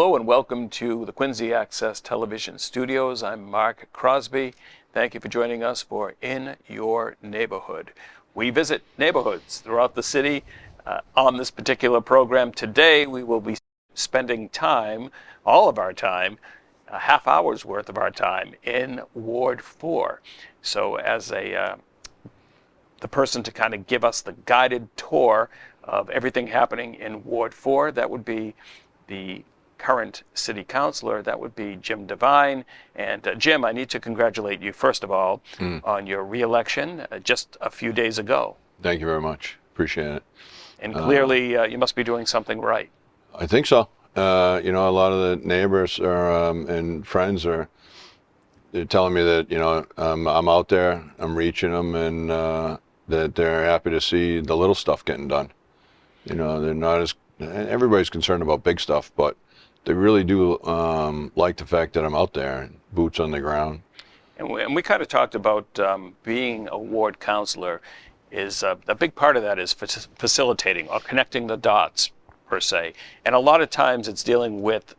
Hello and welcome to the Quincy Access Television Studios. I'm Mark Crosby. Thank you for joining us for In Your Neighborhood. We visit neighborhoods throughout the city. On this particular program today, we will be spending time, all of our time, a half hour's worth of our time in Ward 4. So as the person to kind of give us the guided tour of everything happening in Ward 4, that would be the current city councilor, that would be Jim Devine. And Jim, I need to congratulate you, first of all, on your re-election just a few days ago. Thank you very much. Appreciate it. And clearly, you must be doing something right. I think so. A lot of the neighbors and friends they're telling me that, I'm out there, I'm reaching them, and that they're happy to see the little stuff getting done. They're not everybody's concerned about big stuff, but they really do like the fact that I'm out there, boots on the ground. And we kind of talked about being a ward councilor is a big part of that is facilitating or connecting the dots, per se. And a lot of times it's dealing with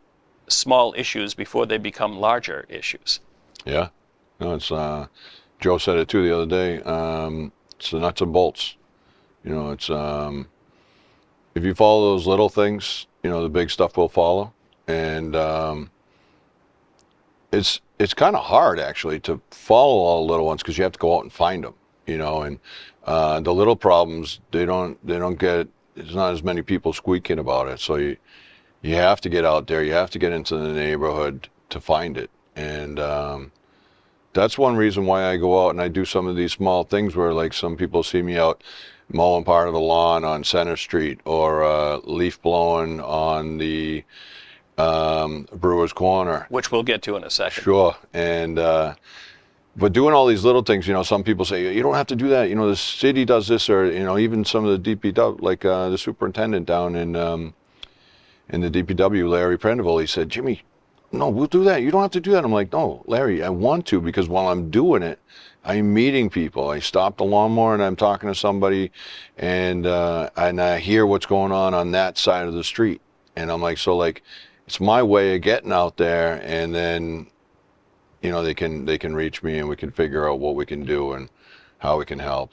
small issues before they become larger issues. Yeah. No, it's Joe said it too the other day. It's the nuts and bolts. It's if you follow those little things, the big stuff will follow. And it's kind of hard actually to follow all the little ones because you have to go out and find them. And the little problems they don't get. There's not as many people squeaking about it. So you have to get out there. You have to get into the neighborhood to find it. And that's one reason why I go out and I do some of these small things where, like, some people see me out mowing part of the lawn on Center Street or leaf blowing on the Brewer's Corner. Which we'll get to in a second. Sure. And but doing all these little things, some people say, you don't have to do that. The city does this, or, even some of the DPW, like the superintendent down in the DPW, Larry Prendeville, he said, Jimmy, no, we'll do that. You don't have to do that. I'm like, no, Larry, I want to, because while I'm doing it, I'm meeting people. I stop the lawnmower and I'm talking to somebody, and I hear what's going on that side of the street. And I'm like, so, it's my way of getting out there, and then, they can reach me and we can figure out what we can do and how we can help.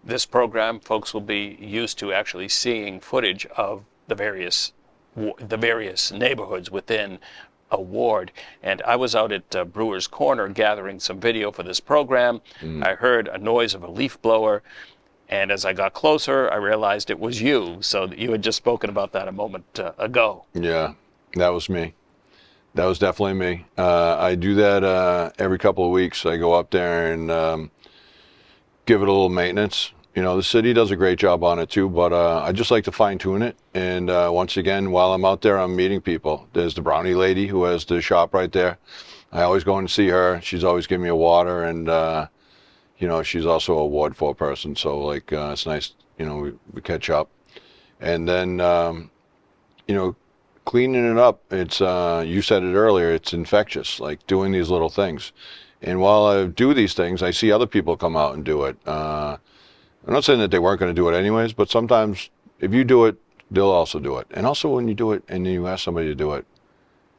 This program, folks will be used to actually seeing footage of the various neighborhoods within a ward. And I was out at Brewer's Corner gathering some video for this program. I heard a noise of a leaf blower, and as I got closer, I realized it was you. So you had just spoken about that a moment ago. Yeah, that was me. That was definitely me. I do that every couple of weeks. I go up there and give it a little maintenance. The city does a great job on it too, but I just like to fine tune it. And once again, while I'm out there, I'm meeting people. There's the brownie lady who has the shop right there. I always go and see her. She's always giving me a water, and she's also a Ward 4 person. So it's nice, we catch up. And then cleaning it up, it's you said it earlier, it's infectious, like doing these little things. And while I do these things, I see other people come out and do it. I'm not saying that they weren't going to do it anyways, but sometimes if you do it, they'll also do it. And also when you do it and you ask somebody to do it,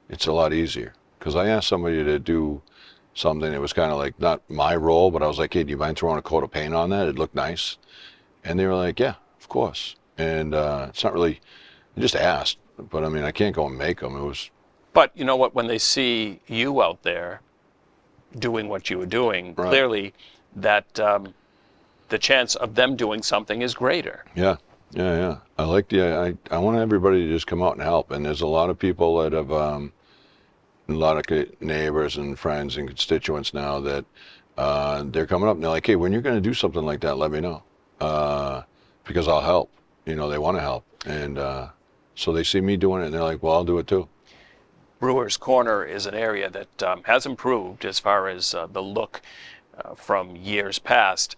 it's a lot easier. Because I asked somebody to do something that was kind of like not my role, but I was like, hey, do you mind throwing a coat of paint on that? It looked nice. And they were like, yeah, of course. And it's not really, I just asked. But I mean, I can't go and make them. It was. But you know what? When they see you out there doing what you were doing, right, clearly that the chance of them doing something is greater. Yeah. I like I want everybody to just come out and help. And there's a lot of people that have, a lot of neighbors and friends and constituents now that they're coming up and they're like, hey, when you're going to do something like that, let me know, because I'll help. They want to help. And so they see me doing it, and they're like, well, I'll do it too. Brewer's Corner is an area that has improved as far as the look from years past.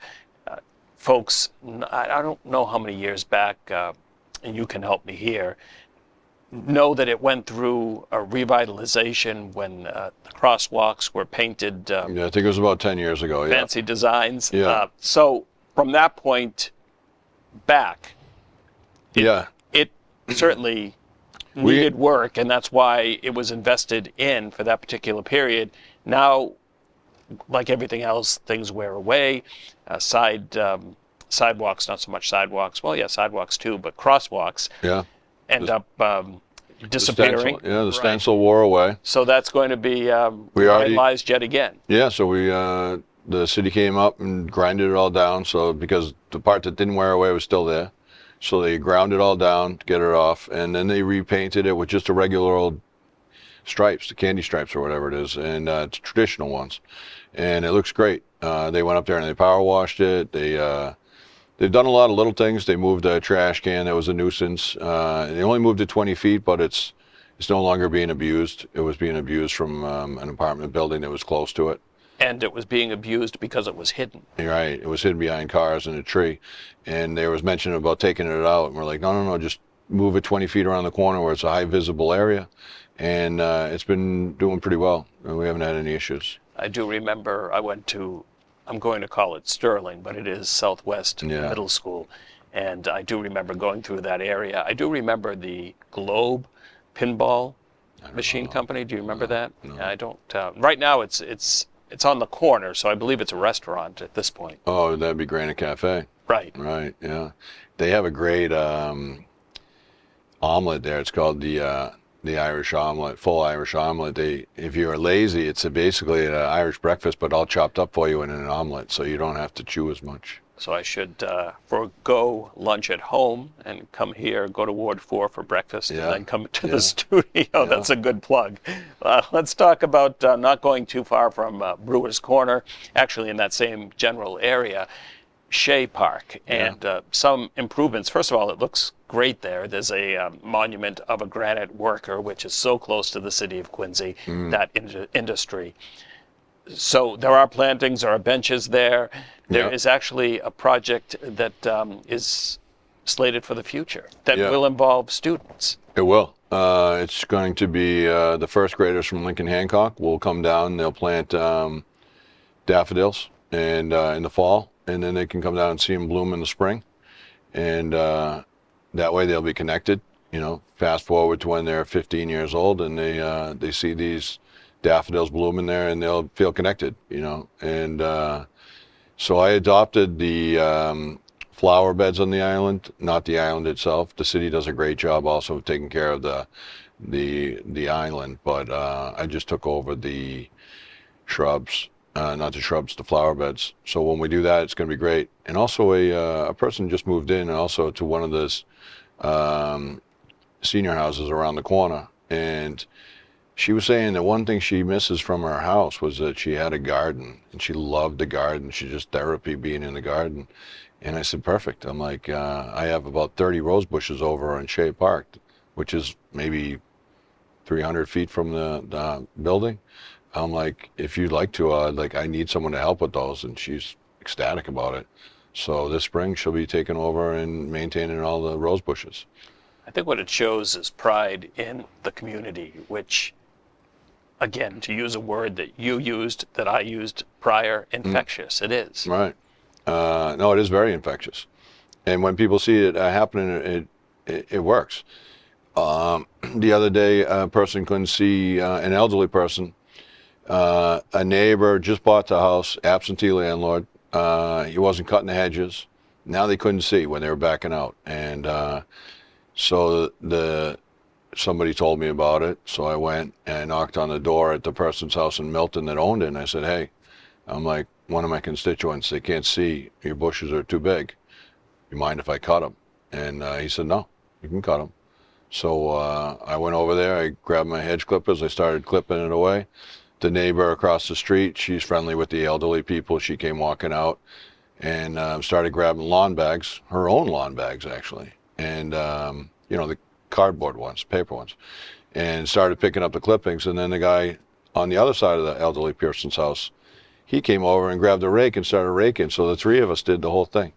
Folks, I don't know how many years back, and you can help me here, know that it went through a revitalization when the crosswalks were painted. Yeah, I think it was about 10 years ago. Fancy designs. Yeah. So from that point back, it certainly needed work, and that's why it was invested in for that particular period. Now, like everything else, things wear away. Sidewalks, not so much sidewalks. Well, yeah, sidewalks too, but crosswalks Yeah. end up The disappearing. stencil, yeah, the Right. stencil wore away. So that's going to be We already- revitalized yet again. Yeah, so the city came up and grinded it all down. So because the part that didn't wear away was still there, so they ground it all down to get it off, and then they repainted it with just the regular old stripes, the candy stripes or whatever it is, and it's traditional ones, and it looks great. They went up there and they power washed it. They've done a lot of little things. They moved a trash can that was a nuisance. They only moved it 20 feet, but it's no longer being abused. It was being abused from an apartment building that was close to it. And it was being abused because it was hidden. Right. It was hidden behind cars in a tree. And there was mention about taking it out. And we're like, no, just move it 20 feet around the corner where it's a high visible area. And it's been doing pretty well. We haven't had any issues. I do remember I'm going to call it Sterling, but it is Southwest Yeah. Middle School. And I do remember going through that area. I do remember the Globe pinball machine company. Do you remember that? No. I don't. Right now it's on the corner, so I believe it's a restaurant at this point. Oh, that'd be Granite Cafe. Right. Right, yeah. They have a great omelet there. It's called the Irish omelet, full Irish omelet. If you're lazy, it's basically an Irish breakfast, but all chopped up for you in an omelet, so you don't have to chew as much. So I should forego lunch at home and come here, go to Ward 4 for breakfast, Yeah. and then come to Yeah. the studio. That's a good plug. Let's talk about not going too far from Brewer's Corner, actually in that same general area, Shea Park, and some improvements. First of all, it looks great there. There's a monument of a granite worker, which is so close to the city of Quincy, that industry. So there are plantings, there are benches there. There Yeah. is actually a project that is slated for the future that Yeah. will involve students. It will. It's going to be the first graders from Lincoln Hancock will come down. They'll plant daffodils and in the fall, and then they can come down and see them bloom in the spring. And that way they'll be connected. Fast forward to when they're 15 years old and they see these daffodils blooming there, and they'll feel connected. And so I adopted the flower beds on the island, not the island itself. The city does a great job also of taking care of the island, but I just took over the shrubs, not the shrubs, the flower beds. So when we do that, it's going to be great. And also a person just moved in also to one of those senior houses around the corner, and she was saying that one thing she misses from her house was that she had a garden, and she loved the garden. She just therapy being in the garden. And I said, perfect. I'm like, I have about 30 rose bushes over on Shea Park, which is maybe 300 feet from the building. I'm like, if you'd like to, I need someone to help with those. And she's ecstatic about it. So this spring she'll be taking over and maintaining all the rose bushes. I think what it shows is pride in the community, which, again, to use a word that you used, that I used prior, infectious. It is. Right. No, it is very infectious. And when people see it happening, it works. The other day, a person couldn't see, an elderly person, a neighbor just bought the house, absentee landlord. He wasn't cutting the hedges. Now they couldn't see when they were backing out. And so somebody told me about it. So I went and I knocked on the door at the person's house in Milton that owned it. And I said, hey, I'm like, one of my constituents, they can't see, your bushes are too big. You mind if I cut them? And he said, no, you can cut them. So I went over there, I grabbed my hedge clippers, I started clipping it away. The neighbor across the street, she's friendly with the elderly people. She came walking out and started grabbing lawn bags, her own lawn bags actually. And, the cardboard ones, paper ones, and started picking up the clippings. And then the guy on the other side of the elderly person's house, he came over and grabbed a rake and started raking. So the three of us did the whole thing.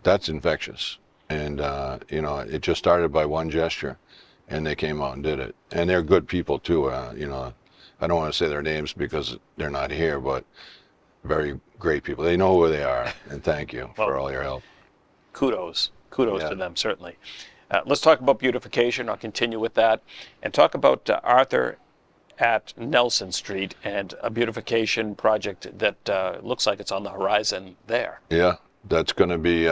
That's infectious. And, it just started by one gesture, and they came out and did it. And they're good people too. I don't want to say their names because they're not here, but very great people. They know who they are. And thank you for all your help. Kudos Yeah. to them, certainly. Let's talk about beautification. I'll continue with that and talk about Arthur at Nelson Street and a beautification project that looks like it's on the horizon there. Yeah, that's going to be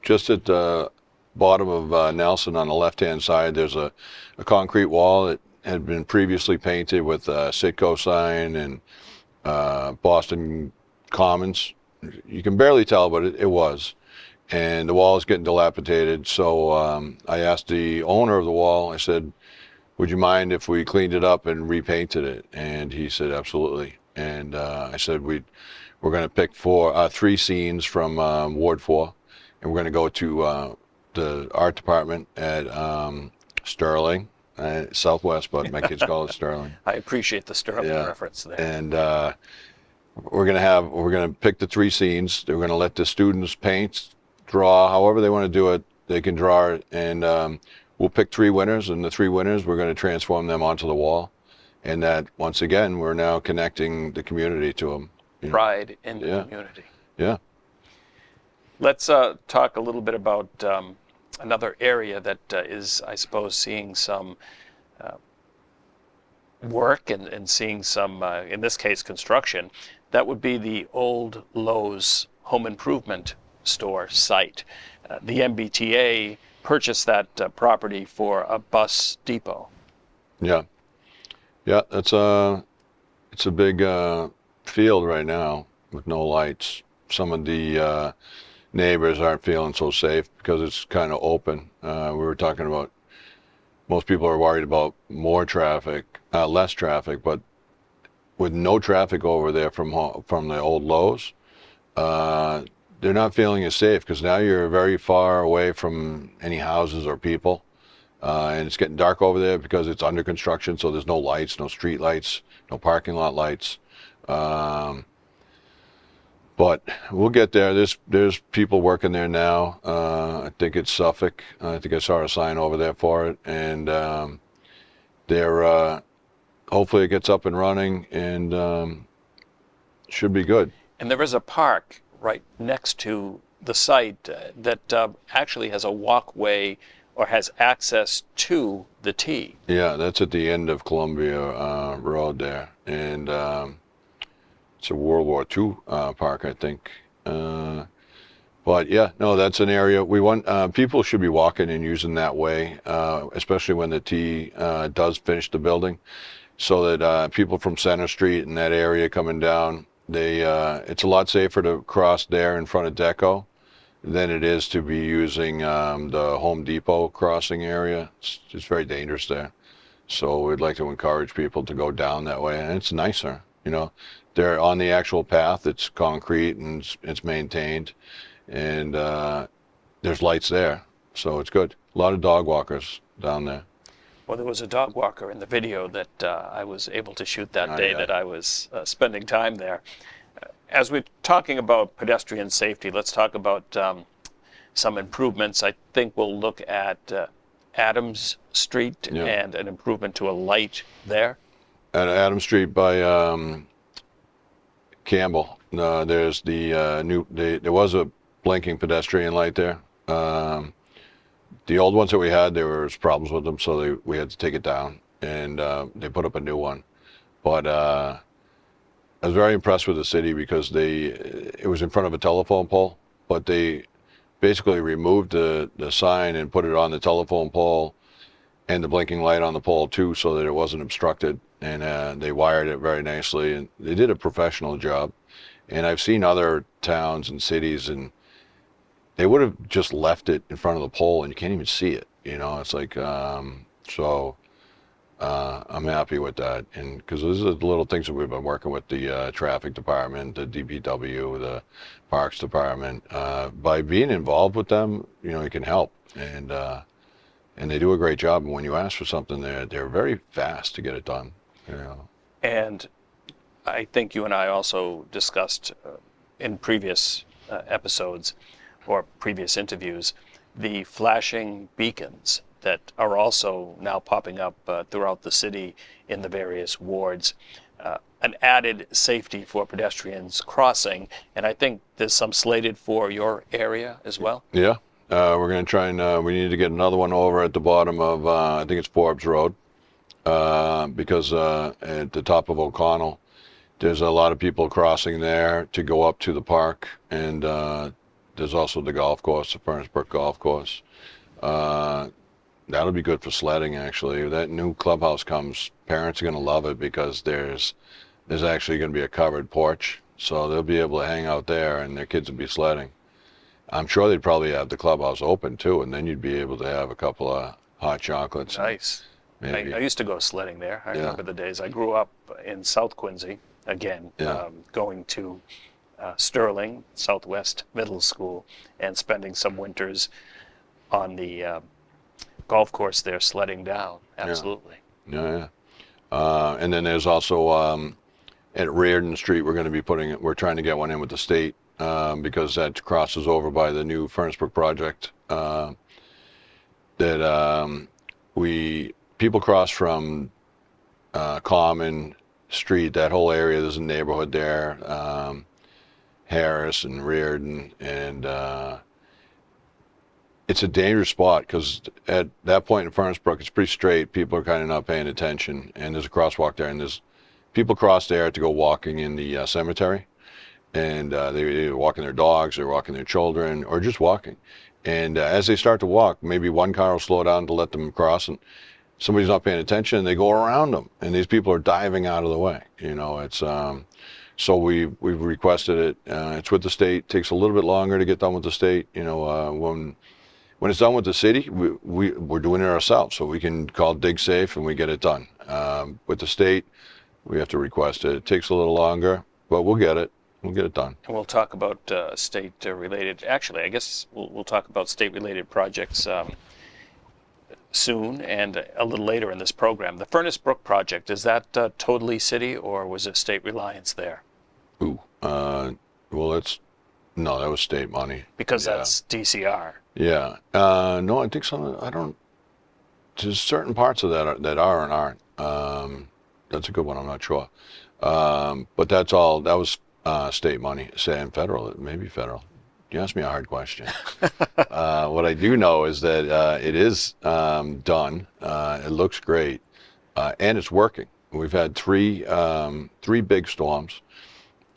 just at the bottom of Nelson on the left-hand side. There's a concrete wall that had been previously painted with Citgo sign and Boston Commons. You can barely tell, but it was. And the wall is getting dilapidated. So I asked the owner of the wall, I said, would you mind if we cleaned it up and repainted it? And he said, absolutely. And I said, we're going to pick three scenes from Ward 4, and we're going to go to the art department at Sterling, Southwest, but my kids call it Sterling. I appreciate the Sterling reference there. And we're going to pick the three scenes. We're going to let the students paint, draw, however they want to do it. They can draw it, and we'll pick three winners, and the three winners, we're going to transform them onto the wall. And that, once again, we're now connecting the community to them. Pride in the community. Yeah. Let's talk a little bit about another area that is, I suppose, seeing some work and seeing some, in this case, construction. That would be the old Lowe's home improvement store site. The MBTA purchased that property for a bus depot. Yeah. Yeah, it's a big field right now with no lights. Some of the neighbors aren't feeling so safe because it's kind of open. We were talking about most people are worried about more traffic, less traffic, but with no traffic over there from the old Lowe's, they're not feeling as safe because now you're very far away from any houses or people. And it's getting dark over there because it's under construction, so there's no lights, no street lights, no parking lot lights. But we'll get there. There's people working there now. I think it's Suffolk. I think I saw a sign over there for it. And they're hopefully it gets up and running and should be good. And there is a park right next to the site that actually has a walkway or has access to the T. Yeah, that's at the end of Columbia Road there. And it's a World War II park, I think. But yeah, no, that's an area we want. People should be walking and using that way, especially when the T does finish the building, so that people from Center Street and that area coming down, it's a lot safer to cross there in front of Deco than it is to be using the Home Depot crossing area. It's very dangerous there. So we'd like to encourage people to go down that way, and it's nicer. They're on the actual path. It's concrete and it's maintained, and there's lights there, so it's good. A lot of dog walkers down there. Well, there was a dog walker in the video that I was able to shoot that day that I was spending time there. As we're talking about pedestrian safety, let's talk about some improvements. I think we'll look at Adams Street and an improvement to a light there. At Adams Street by Campbell, there's there was a blinking pedestrian light there. The old ones that we had, there was problems with them, so we had to take it down, and they put up a new one. But I was very impressed with the city because it was in front of a telephone pole, but they basically removed the sign and put it on the telephone pole and the blinking light on the pole too, so that it wasn't obstructed. And they wired it very nicely, and they did a professional job. And I've seen other towns and cities, and they would have just left it in front of the pole and you can't even see it. It's like, I'm happy with that, and because those are the little things that we've been working with the traffic department, the DPW, the parks department. By being involved with them, you can help, and they do a great job. And when you ask for something, they're very fast to get it done. And I think you and I also discussed in previous episodes or previous interviews the flashing beacons that are also now popping up throughout the city in the various wards. An added safety for pedestrians crossing, and I think there's some slated for your area as well. Yeah, We're going to try and we need to get another one over at the bottom of I think it's Forbes Road, because at the top of O'Connell, there's a lot of people crossing there to go up to the park, and there's also the golf course, the Furnace Brook Golf Course. That'll be good for sledding, actually. If that new clubhouse comes, parents are going to love it because there's actually going to be a covered porch, so they'll be able to hang out there and their kids will be sledding. I'm sure they'd probably have the clubhouse open too, and then you'd be able to have a couple of hot chocolates. Nice. Maybe. I used to go sledding there. I Yeah. remember the days. I grew up in South Quincy, again, Yeah. going to Sterling, Southwest Middle School, and spending some winters on the golf course there sledding down. Absolutely. Yeah. And then there's also at Reardon Street, we're trying to get one in with the state, because that crosses over by the new Furnace Brook project, that people cross from Common Street, that whole area. There's a neighborhood there, Harris and Reardon, and it's a dangerous spot because at that point in Furnace Brook, it's pretty straight. People are kind of not paying attention, and there's a crosswalk there, and there's people cross there to go walking in the cemetery, and they're either walking their dogs, or walking their children, or just walking. And as they start to walk, maybe one car will slow down to let them cross, and somebody's not paying attention, and they go around them, and these people are diving out of the way. It's so we've requested it. It's with the state. It takes a little bit longer to get done with the state. When it's done with the city, we're doing it ourselves, so we can call DigSafe and we get it done. With the state, we have to request it. It takes a little longer, but we'll get it. We'll get it done. And we'll talk about state-related. Actually, I guess we'll talk about state-related projects soon and a little later in this program. The Furnace Brook project, is that totally city, or was it state reliance there? Well, no, that was state money. Because Yeah. that's DCR. Yeah. No, I think there's certain parts of that are and aren't. That's a good one. I'm not sure. But that was state money. Saying federal, maybe federal. You asked me a hard question. What I do know is that it is done. It looks great, and it's working. We've had three big storms.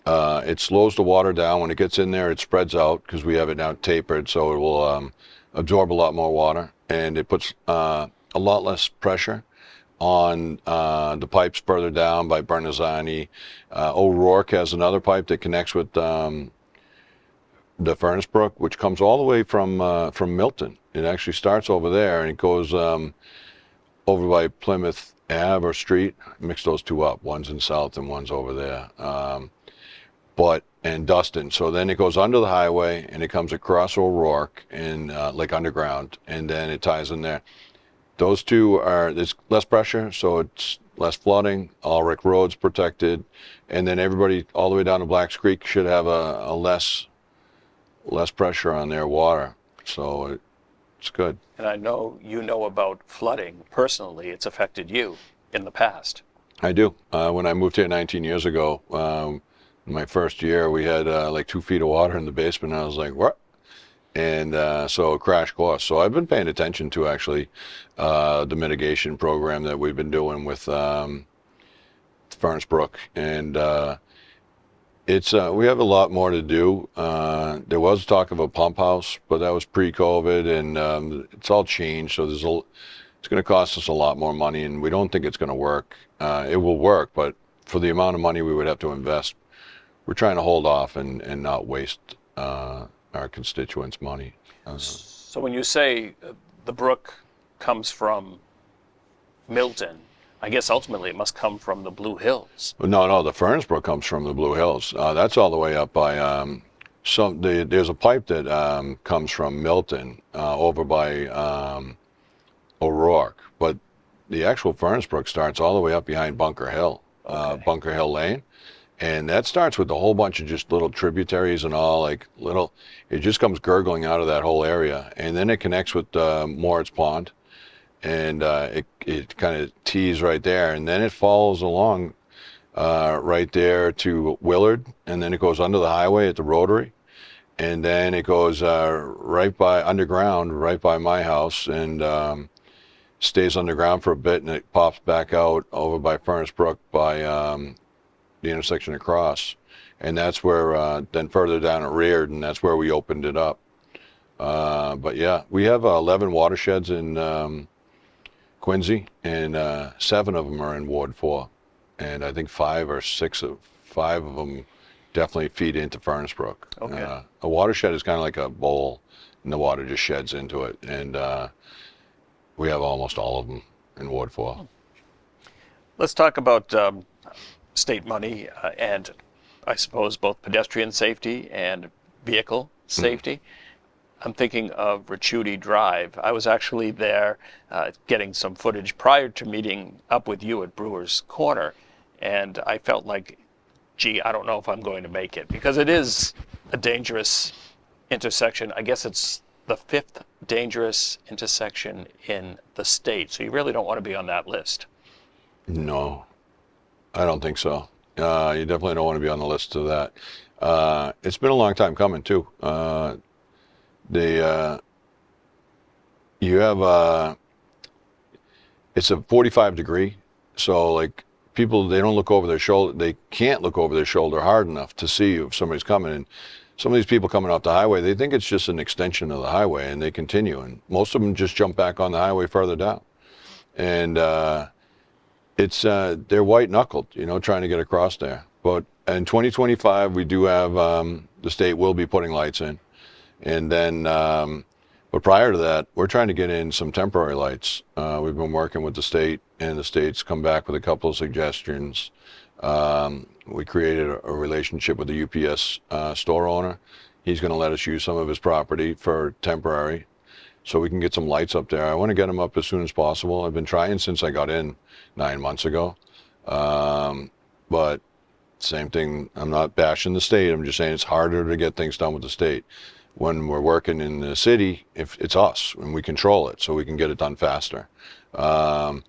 It slows the water down. When it gets in there, it spreads out because we have it now tapered, so it will absorb a lot more water, and it puts a lot less pressure on the pipes further down by Bernazzani. O'Rourke has another pipe that connects with the Furnace Brook, which comes all the way from Milton. It actually starts over there, and it goes over by Plymouth Ave or Street. Mix those two up. One's in South and one's over there. And Dustin. So then it goes under the highway, and it comes across O'Rourke and like underground, and then it ties in there. Those two there's less pressure, so it's less flooding. Ulrich Road's protected, and then everybody all the way down to Blacks Creek should have a less pressure on their water. So it's good. And I know you know about flooding personally. It's affected you in the past. I do. When I moved here 19 years ago, my first year, we had like 2 feet of water in the basement, and I was like, what? And so crash course. So I've been paying attention to actually the mitigation program that we've been doing with Furnace Brook, and we have a lot more to do. There was talk of a pump house, but that was pre-COVID, and it's all changed. So it's going to cost us a lot more money, and we don't think it's going to work. It will work, but for the amount of money we would have to invest, we're trying to hold off and not waste our constituents' money. So when you say the brook comes from Milton, I guess ultimately it must come from the Blue Hills. No, the Furnace Brook comes from the Blue Hills. That's all the way up by there's a pipe that comes from Milton over by O'Rourke, but the actual Furnace Brook starts all the way up behind Bunker Hill, Okay. Bunker Hill Lane. And that starts with a whole bunch of just little tributaries and all, it just comes gurgling out of that whole area. And then it connects with Moritz Pond, and it kind of tees right there. And then it follows along right there to Willard, and then it goes under the highway at the Rotary. and then it goes right by underground, right by my house, and stays underground for a bit, and it pops back out over by Furnace Brook by the intersection across, and that's where then further down at Reard, and that's where we opened it up. But yeah, we have 11 watersheds in Quincy, and 7 of them are in Ward 4, and I think 5 of them definitely feed into Furnace Brook. Okay. A watershed is kind of like a bowl, and the water just sheds into it, and we have almost all of them in Ward 4. Let's talk about state money and I suppose both pedestrian safety and vehicle safety. I'm thinking of Ricciuti Drive. I was actually there getting some footage prior to meeting up with you at Brewer's Corner, and I felt like, gee, I don't know if I'm going to make it, because it is a dangerous intersection. I guess it's the 5th dangerous intersection in the state, so you really don't want to be on that list. No, I don't think so. You definitely don't want to be on the list of that. It's been a long time coming too. You have it's a 45 degree, so like people, they don't look over their shoulder. They can't look over their shoulder hard enough to see if somebody's coming. And some of these people coming off the highway, they think it's just an extension of the highway, and they continue. And most of them just jump back on the highway further down. And it's they're white knuckled, trying to get across there. But in 2025, we do have the state will be putting lights in, and then but prior to that, we're trying to get in some temporary lights. We've been working with the state, and the state's come back with a couple of suggestions. We created a relationship with the UPS store owner. He's going to let us use some of his property for temporary, so we can get some lights up there. I want to get them up as soon as possible. I've been trying since I got in 9 months ago. But same thing, I'm not bashing the state. I'm just saying it's harder to get things done with the state. When we're working in the city, if it's us and we control it, so we can get it done faster. But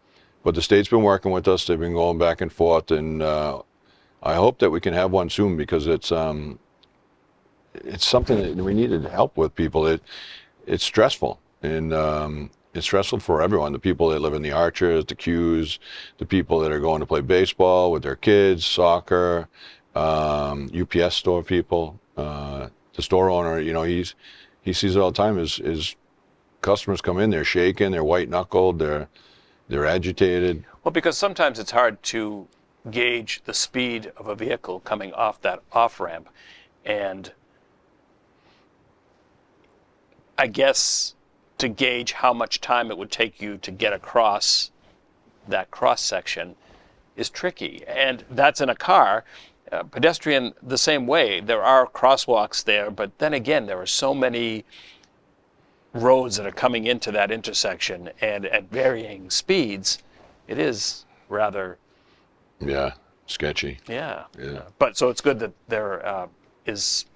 the state's been working with us. They've been going back and forth, and I hope that we can have one soon, because it's something that we needed help with people. It's stressful, and it's stressful for everyone. The people that live in the Archers, the Qs, the people that are going to play baseball with their kids, soccer, UPS store people, the store owner. He sees it all the time. His customers come in, they're shaking, they're white knuckled, they're agitated. Well, because sometimes it's hard to gauge the speed of a vehicle coming off that off-ramp, and I guess to gauge how much time it would take you to get across that cross section is tricky. And that's in a car. Pedestrian, the same way. There are crosswalks there, but then again, there are so many roads that are coming into that intersection, and at varying speeds, it is rather... Yeah, sketchy. Yeah. Yeah. But so it's good that there is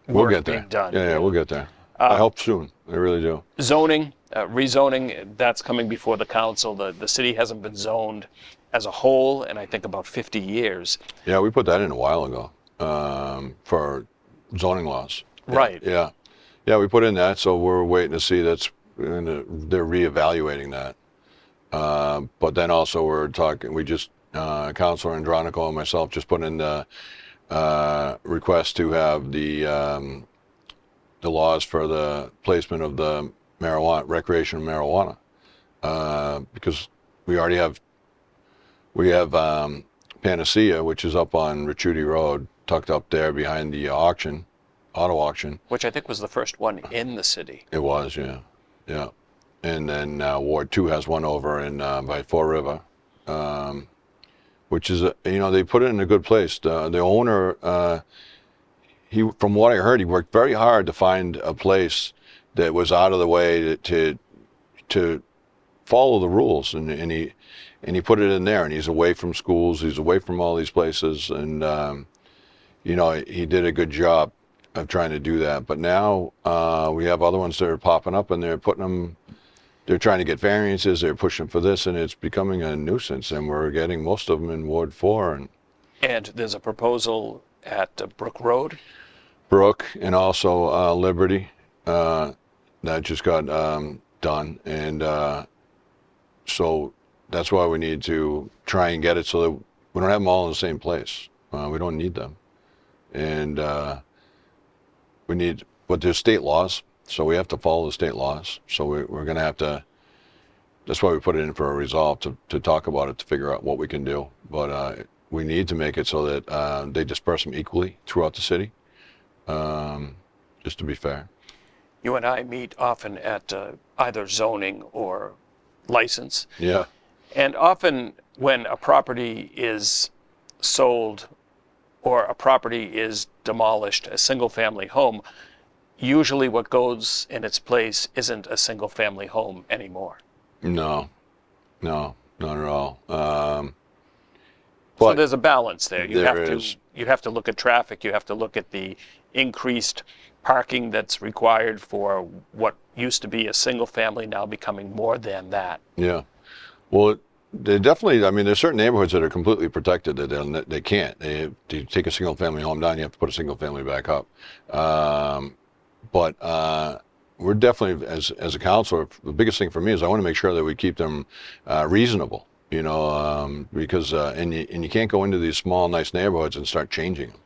We'll work get there. being done. Yeah, we'll get there. I hope soon. I really do. Zoning, rezoning, that's coming before the council. The city hasn't been zoned as a whole in I think about 50 years. Yeah, we put that in a while ago for zoning laws. Right. Yeah. Yeah, we put in that, so we're waiting to see they're reevaluating that. But then also we just, Councilor Andronico and myself just put in the request to have the laws for the placement of the recreational marijuana, because we have Panacea, which is up on Ricciuti Road, tucked up there behind the auto auction. Which I think was the first one in the city. It was, yeah. And then Ward 2 has one over in by Fore River, which is they put it in a good place. The owner, from what I heard, he worked very hard to find a place that was out of the way to follow the rules, and he put it in there, and he's away from schools, he's away from all these places, and he did a good job of trying to do that. But now we have other ones that are popping up, and they're trying to get variances, they're pushing for this, and it's becoming a nuisance, and we're getting most of them in Ward 4. And there's a proposal at Brook Road. Brook and also Liberty that just got done, and so that's why we need to try and get it so that we don't have them all in the same place. We don't need them, and we need, but there's state laws, so we have to follow the state laws. So we're going to have to. That's why we put it in for a resolve to talk about it, to figure out what we can do. But we need to make it so that they disperse them equally throughout the city, just to be fair. You and I meet often at either zoning or license. Yeah. And often when a property is sold or a property is demolished, a single-family home, usually what goes in its place isn't a single-family home anymore. No, not at all. So But there's a balance there. there is. You have to look at traffic. You have to look at the increased parking that's required for what used to be a single family, now becoming more than that. Yeah. Well, they definitely, I mean, there's certain neighborhoods that are completely protected that they can't. They take a single family home down, you have to put a single family back up. But we're definitely, as a counselor, the biggest thing for me is I want to make sure that we keep them reasonable, because and you can't go into these small, nice neighborhoods and start changing them.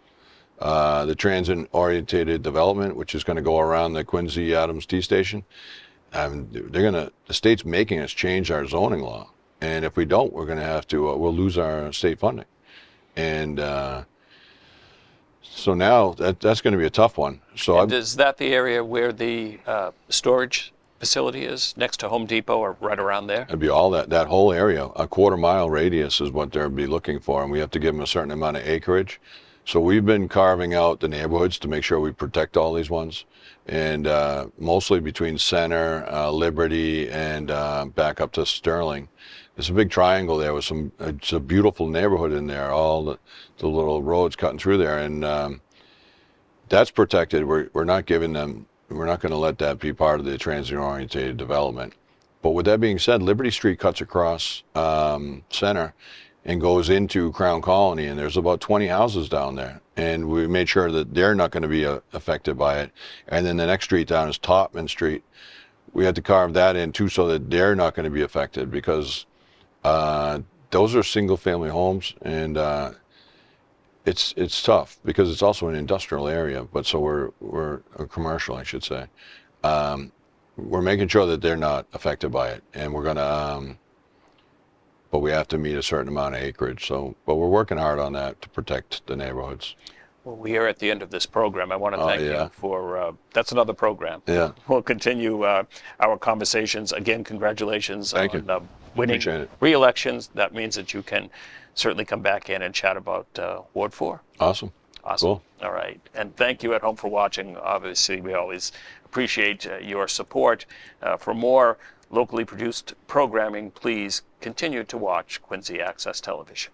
The transit-oriented development, which is going to go around the Quincy Adams T station, the state's making us change our zoning law, and if we don't, we're going to have to, we'll lose our state funding, and so now that's going to be a tough one. So And is that the area where the storage facility is, next to Home Depot or right around there? it'd be all that whole area, a quarter-mile radius is what they'll be looking for, and we have to give them a certain amount of acreage. So we've been carving out the neighborhoods to make sure we protect all these ones, and mostly between Center, Liberty, and back up to Sterling. There's a big triangle there with it's a beautiful neighborhood in there, all the little roads cutting through there, and that's protected. We're not giving them, we're not going to let that be part of the transit-oriented development. But with that being said, Liberty Street cuts across Center and goes into Crown Colony, and there's about 20 houses down there, and we made sure that they're not going to be affected by it. And then the next street down is Topman Street. We had to carve that in too, so that they're not going to be affected, because those are single-family homes, and it's tough because it's also an industrial area. But so we're a commercial, I should say. We're making sure that they're not affected by it, and we're going to. But we have to meet a certain amount of acreage. But we're working hard on that to protect the neighborhoods. Well, we are at the end of this program. I want to thank yeah. you for, that's another program. Yeah. We'll continue our conversations. Again, congratulations Thank on you. winning Appreciate it. re-elections. That means that you can certainly come back in and chat about Ward 4. Awesome. Awesome. Cool. All right. And thank you at home for watching. Obviously, we always appreciate your support. For more locally produced programming, please continue to watch Quincy Access Television.